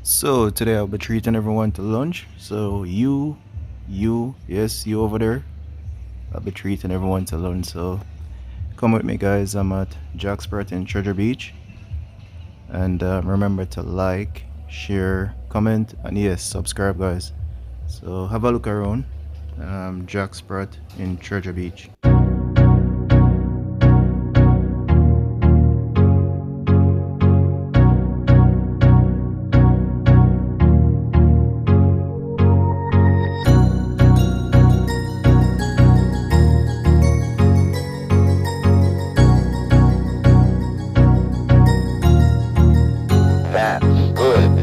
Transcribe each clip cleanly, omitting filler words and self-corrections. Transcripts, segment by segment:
So today I'll be treating everyone to lunch. So yes, you over there. I'll be treating everyone to lunch. So come with me, guys. I'm at Jack Sprat in Treasure Beach, and remember to like, share, comment, and yes, subscribe, guys. So have a look around. Jack Sprat in Treasure Beach. That's good.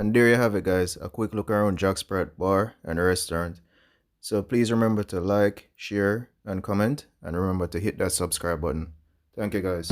And there you have it, guys, a quick look around Jack Sprat Bar and Restaurant. So please remember to like, share, and comment, and remember to hit that subscribe button. Thank you, guys.